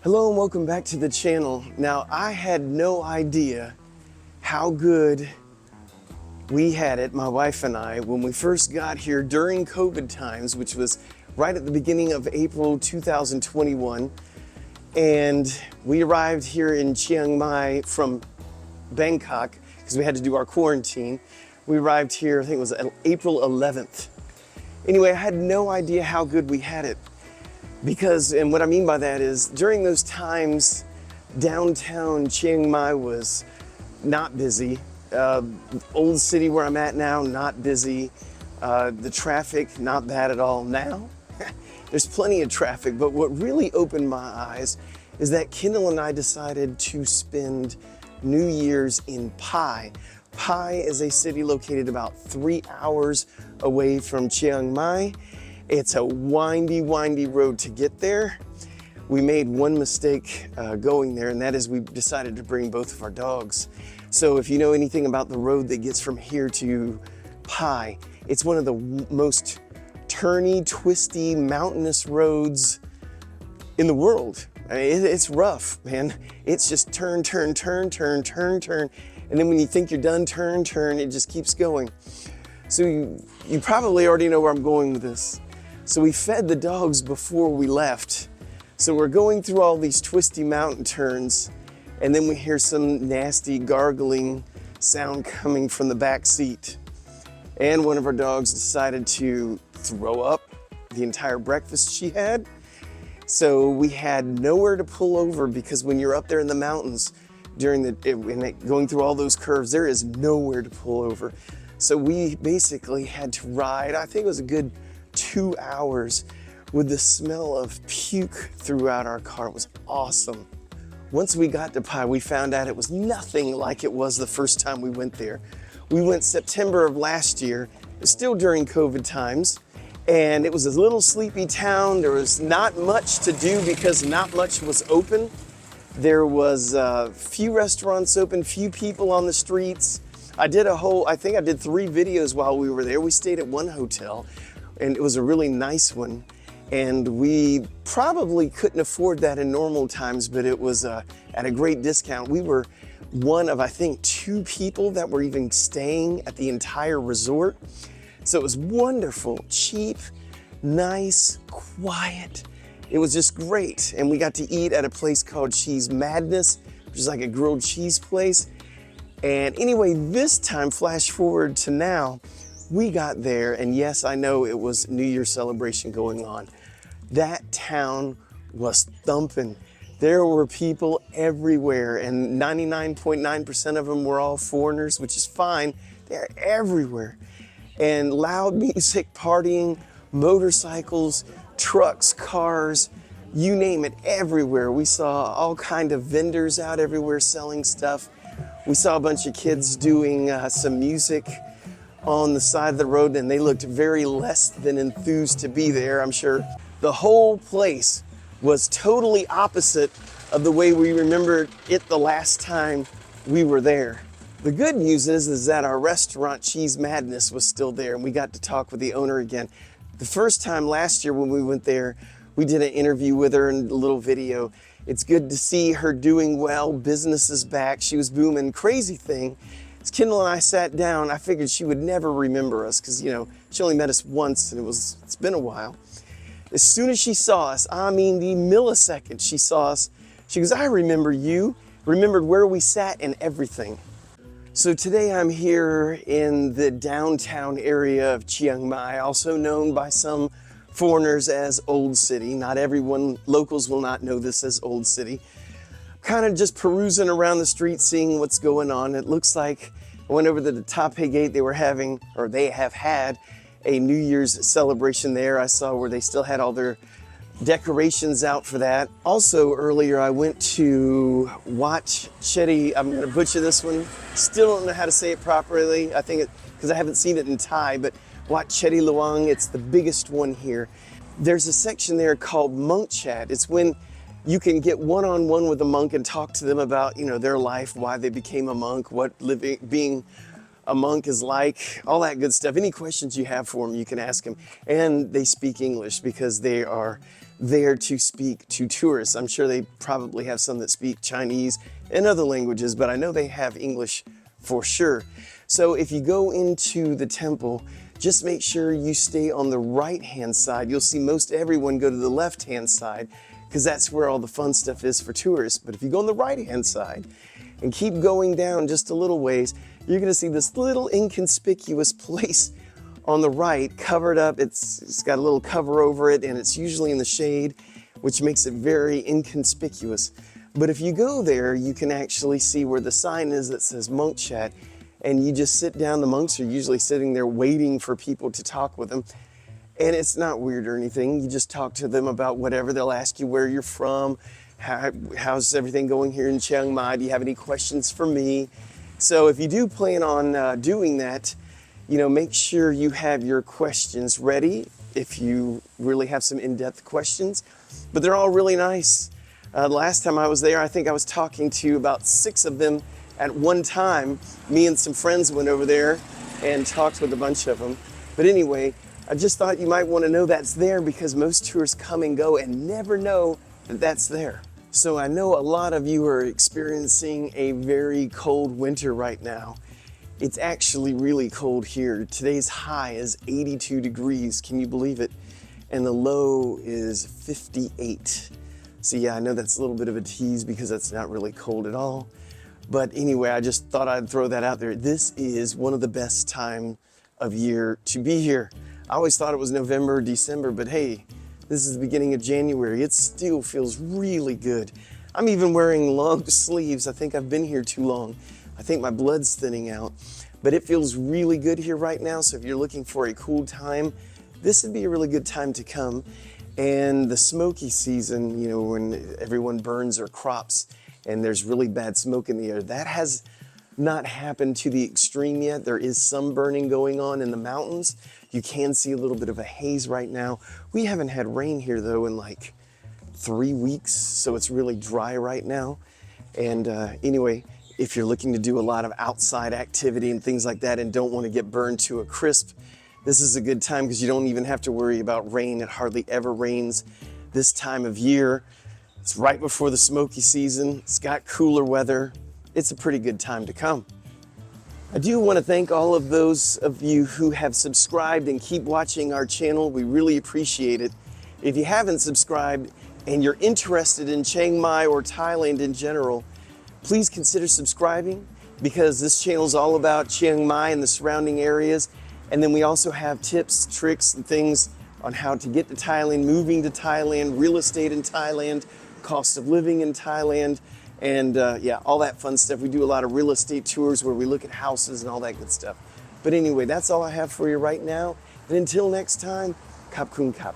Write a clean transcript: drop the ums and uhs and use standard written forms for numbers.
Hello and welcome back to the channel. Now, I had no idea how good we had it, my wife and I, when we first got here during COVID times, which was right at the beginning of April 2021. And we arrived here in Chiang Mai from Bangkok because we had to do our quarantine. We arrived here, I think it was April 11th. Anyway, I had no idea how good we had it. Because, and what I mean by that is, during those times, downtown Chiang Mai was not busy. Old city where I'm at now, not busy. The traffic, not bad at all. Now, there's plenty of traffic, but what really opened my eyes is that Kendall and I decided to spend New Year's in Pai. Pai is a city located about 3 hours away from Chiang Mai. It's a windy road to get there. We made one mistake going there, and that is we decided to bring both of our dogs. So if you know anything about the road that gets from here to Pai, it's one of the most turny, twisty, mountainous roads in the world. I mean, it's rough, man. It's just turn, turn, turn, turn, turn, turn. And then when you think you're done, turn, turn, it just keeps going. So you probably already know where I'm going with this. So we fed the dogs before we left. So we're going through all these twisty mountain turns, and then we hear some nasty gargling sound coming from the back seat. And one of our dogs decided to throw up the entire breakfast she had. So we had nowhere to pull over, because when you're up there in the mountains going through all those curves, there is nowhere to pull over. So we basically had to ride, I think it was a good 2 hours, with the smell of puke throughout our car. It was awesome. Once we got to Pai, we found out it was nothing like it was the first time we went there. We went September of last year, still during COVID times, and it was a little sleepy town. There was not much to do because not much was open. There was few restaurants open, few people on the streets. I think I did 3 videos while we were there. We stayed at one hotel, and it was a really nice one. And we probably couldn't afford that in normal times, but it was at a great discount. We were one of, I think, 2 people that were even staying at the entire resort. So it was wonderful, cheap, nice, quiet. It was just great. And we got to eat at a place called Cheese Madness, which is like a grilled cheese place. And anyway, this time, flash forward to now, we got there, and yes, I know it was New Year's celebration going on. That town was thumping. There were people everywhere, and 99.9% of them were all foreigners, which is fine. They're everywhere. And loud music, partying, motorcycles, trucks, cars, you name it, everywhere. We saw all kind of vendors out everywhere selling stuff. We saw a bunch of kids doing some music on the side of the road, and they looked very less than enthused to be there, I'm sure. The whole place was totally opposite of the way we remembered it the last time we were there. The good news is that our restaurant, Cheese Madness, was still there, and we got to talk with the owner again. The first time last year when we went there, we did an interview with her and a little video. It's good to see her doing well. Business is back. She was booming. Crazy thing, as Kendall and I sat down, I figured she would never remember us because, you know, she only met us once, and it's been a while. As soon as she saw us, I mean the millisecond she saw us, she goes, "I remember you," remembered where we sat and everything. So today I'm here in the downtown area of Chiang Mai, also known by some foreigners as Old City. Not everyone, locals will not know this as Old City. Kind of just perusing around the street, seeing what's going on. It looks like I went over to the Tape Gate. They have had a New Year's celebration there. I saw where they still had all their decorations out for that. Also earlier I went to Wat Chetty. I'm gonna butcher this one. Still don't know how to say it properly. I think because I haven't seen it in Thai, but Wat Chetty Luang, it's the biggest one here. There's a section there called Monk Chat. It's when you can get one-on-one with a monk and talk to them about, you know, their life, why they became a monk, what being a monk is like, all that good stuff. Any questions you have for them, you can ask them. And they speak English because they are there to speak to tourists. I'm sure they probably have some that speak Chinese and other languages, but I know they have English for sure. So if you go into the temple, just make sure you stay on the right-hand side. You'll see most everyone go to the left-hand side because that's where all the fun stuff is for tourists. But if you go on the right-hand side and keep going down just a little ways, you're gonna see this little inconspicuous place on the right, covered up. It's got a little cover over it, and it's usually in the shade, which makes it very inconspicuous. But if you go there, you can actually see where the sign is that says Monk Chat, and you just sit down. The monks are usually sitting there waiting for people to talk with them. And it's not weird or anything. You just talk to them about whatever. They'll ask you where you're from, how's everything going here in Chiang Mai, do you have any questions for me? So if you do plan on doing that, make sure you have your questions ready if you really have some in-depth questions. But they're all really nice. Last time I was there, I think I was talking to about 6 of them at one time. Me and some friends went over there and talked with a bunch of them. But anyway, I just thought you might want to know that's there because most tourists come and go and never know that that's there. So I know a lot of you are experiencing a very cold winter right now. It's actually really cold here. Today's high is 82 degrees. Can you believe it? And the low is 58. So yeah, I know that's a little bit of a tease because that's not really cold at all. But anyway, I just thought I'd throw that out there. This is one of the best time of year to be here. I always thought it was November or December, but hey, this is the beginning of January. It still feels really good. I'm even wearing long sleeves. I think I've been here too long. I think my blood's thinning out, but it feels really good here right now. So if you're looking for a cool time, this would be a really good time to come. And the smoky season, when everyone burns their crops and there's really bad smoke in the air, that has not happened to the extreme yet. There is some burning going on in the mountains. You can see a little bit of a haze right now. We haven't had rain here though in like 3 weeks, so it's really dry right now. And anyway, if you're looking to do a lot of outside activity and things like that and don't want to get burned to a crisp, this is a good time because you don't even have to worry about rain. It hardly ever rains this time of year. It's right before the smoky season. It's got cooler weather. It's a pretty good time to come. I do want to thank all of those of you who have subscribed and keep watching our channel. We really appreciate it. If you haven't subscribed and you're interested in Chiang Mai or Thailand in general, please consider subscribing because this channel is all about Chiang Mai and the surrounding areas. And then we also have tips, tricks, and things on how to get to Thailand, moving to Thailand, real estate in Thailand, cost of living in Thailand, and yeah, all that fun stuff. We do a lot of real estate tours where we look at houses and all that good stuff. But anyway, that's all I have for you right now. And until next time, Kap Kun Kap.